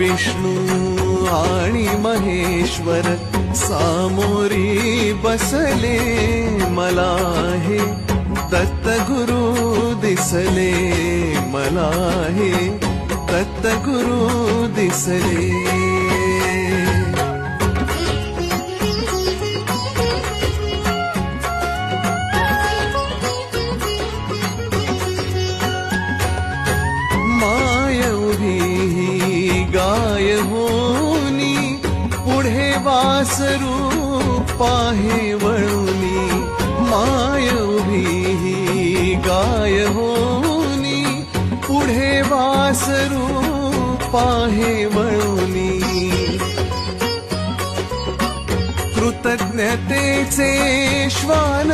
विष्णू आणि महेश्वर सामोरी बसले, मला हे दत्तगुरु दिसले, मला हे दत्तगुरु दिसले. माय उभी गाय होनी, पुढे वासरूप आहे वळुनी. माय उभी गाय होनी, पुढे वासरूप आहे वळुनी. कृतज्ञतेचे श्वान